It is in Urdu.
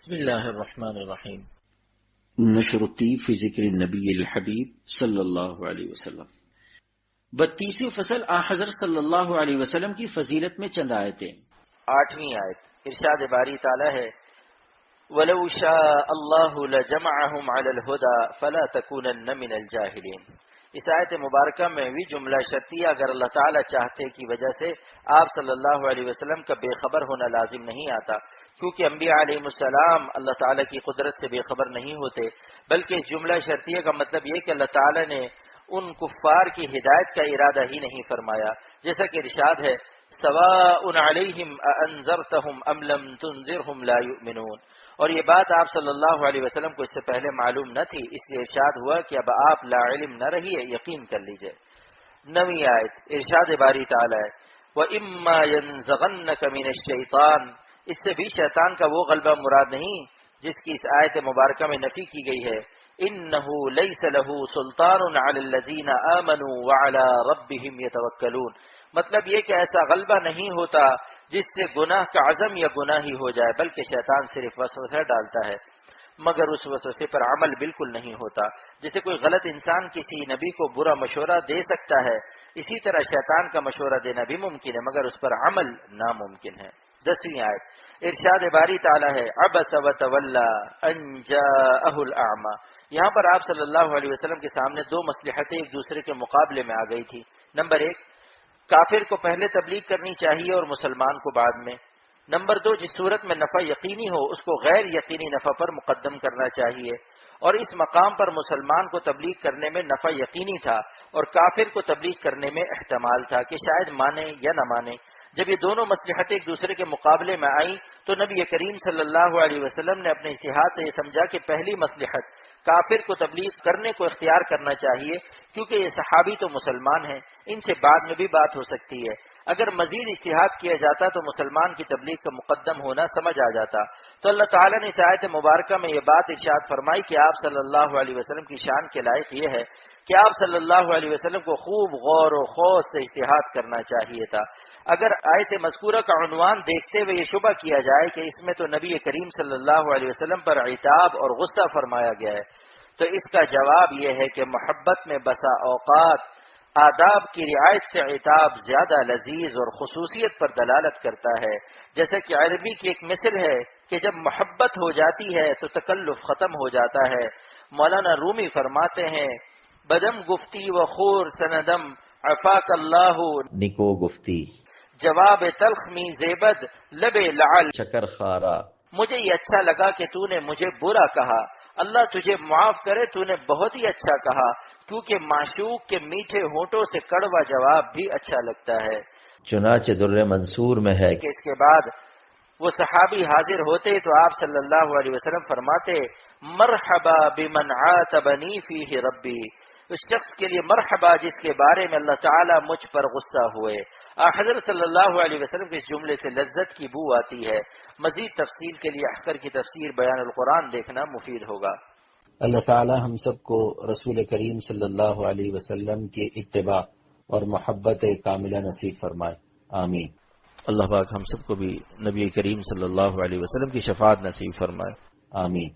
بسم اللہ الرحمن الرحیم۔ نشرتی فی ذکر النبی الحبیب صلی اللہ علیہ وسلم۔ 32ویں فصل حضرت صلی اللہ علیہ وسلم کی فضیلت میں چند آیتیں۔ 8ویں آیت، ارشاد باری تعالی ہے وَلَوْ شَاءَ اللَّهُ لَجَمَعَهُمْ عَلَى الْهُدَى فَلَا تَكُونَنَّ مِنَ الْجَاهِلِينَ۔ اس آیت مبارکہ میں بھی جملہ شرطیہ اگر اللہ تعالی چاہتے کی وجہ سے آپ صلی اللہ علیہ وسلم کا بے خبر ہونا لازم نہیں آتا، کیونکہ انبیاء علیہ السلام اللہ تعالیٰ کی قدرت سے بے خبر نہیں ہوتے، بلکہ اس جملہ شرطیہ کا مطلب یہ کہ اللہ تعالیٰ نے ان کفار کی ہدایت کا ارادہ ہی نہیں فرمایا، جیسا کہ ارشاد ہے سواء علیہم اانذرتہم ام لم تنذرہم لا یؤمنون، اور یہ بات آپ صلی اللہ علیہ وسلم کو اس سے پہلے معلوم نہ تھی، اس لیے ارشاد ہوا کہ اب آپ لا علم نہ رہیے، یقین کر لیجئے۔ 9ویں آیت، ارشاد باری تعالی ہے وَإِمَّا يَنزَغَنَّكَ مِنَ الشَّيْطَانِ، اس سے بھی شیطان کا وہ غلبہ مراد نہیں جس کی اس آیت مبارکہ میں نفی کی گئی ہے۔ إِنَّهُ لَيْسَ لَهُ سُلْطَانٌ عَلَى الَّذِينَ آمَنُوا وَعَلَى رَبِّهِمْ يَتَوَكَّلُونَ، مطلب یہ کہ ایسا غلبہ نہیں ہوتا جس سے گناہ کا عزم یا گناہی ہو جائے، بلکہ شیطان صرف وسوسہ ڈالتا ہے، مگر اس وسوسے پر عمل بالکل نہیں ہوتا۔ جیسے کوئی غلط انسان کسی نبی کو برا مشورہ دے سکتا ہے، اسی طرح شیطان کا مشورہ دینا بھی ممکن ہے، مگر اس پر عمل ناممکن ہے۔ 10ویں آیت، ارشاد باری تعالی ہے عبس وتولی ان جاءہ الاعمی، یہاں پر آپ صلی اللہ علیہ وسلم کے سامنے دو مصلحتیں ایک دوسرے کے مقابلے میں آ گئی تھی۔ نمبر 1، کافر کو پہلے تبلیغ کرنی چاہیے اور مسلمان کو بعد میں۔ نمبر 2، جس صورت میں نفع یقینی ہو اس کو غیر یقینی نفع پر مقدم کرنا چاہیے، اور اس مقام پر مسلمان کو تبلیغ کرنے میں نفع یقینی تھا اور کافر کو تبلیغ کرنے میں احتمال تھا کہ شاید مانے یا نہ مانے۔ جب یہ دونوں مصلحتیں ایک دوسرے کے مقابلے میں آئیں تو نبی کریم صلی اللہ علیہ وسلم نے اپنے اجتہاد سے یہ سمجھا کہ پہلی مصلحت کافر کو تبلیغ کرنے کو اختیار کرنا چاہیے، کیونکہ یہ صحابی تو مسلمان ہیں، ان سے بعد میں بھی بات ہو سکتی ہے۔ اگر مزید اجتہاد کیا جاتا تو مسلمان کی تبلیغ کا مقدم ہونا سمجھ آ جاتا۔ تو اللہ تعالیٰ نے اس آیت مبارکہ میں یہ بات ارشاد فرمائی کہ آپ صلی اللہ علیہ وسلم کی شان کے لائق یہ ہے کہ آپ صلی اللہ علیہ وسلم کو خوب غور و خوض سے اجتہاد کرنا چاہیے تھا۔ اگر آیت مذکورہ کا عنوان دیکھتے ہوئے یہ شبہ کیا جائے کہ اس میں تو نبی کریم صلی اللہ علیہ وسلم پر عتاب اور غصہ فرمایا گیا ہے، تو اس کا جواب یہ ہے کہ محبت میں بسا اوقات آداب کی رعایت سے عتاب زیادہ لذیذ اور خصوصیت پر دلالت کرتا ہے، جیسے کہ عربی کی ایک مثل ہے کہ جب محبت ہو جاتی ہے تو تکلف ختم ہو جاتا ہے۔ مولانا رومی فرماتے ہیں بدم گفتی و خور سندم عفاک اللہ نکو گفتی، جواب تلخ می زیبد لب لعل شکر خارا، مجھے یہ اچھا لگا کہ تو نے مجھے برا کہا، اللہ تجھے معاف کرے تو نے بہت ہی اچھا کہا، کیونکہ معشوق کے میٹھے ہونٹوں سے کڑوا جواب بھی اچھا لگتا ہے۔ چنانچہ در منصور میں ہے کہ اس کے بعد وہ صحابی حاضر ہوتے تو آپ صلی اللہ علیہ وسلم فرماتے مرحبا بمن عاتبنی فیہ ربی، اس شخص کے لیے مرحبا جس کے بارے میں اللہ تعالیٰ مجھ پر غصہ ہوئے۔ حضرت صلی اللہ علیہ وسلم کے اس جملے سے لذت کی بو آتی ہے۔ مزید تفصیل کے لیے احکر کی تفسیر بیان القرآن دیکھنا مفید ہوگا۔ اللہ تعالی ہم سب کو رسول کریم صلی اللہ علیہ وسلم کی اتباع اور محبت کاملہ نصیب فرمائے، آمین۔ اللہ پاک ہم سب کو بھی نبی کریم صلی اللہ علیہ وسلم کی شفاعت نصیب فرمائے، آمین۔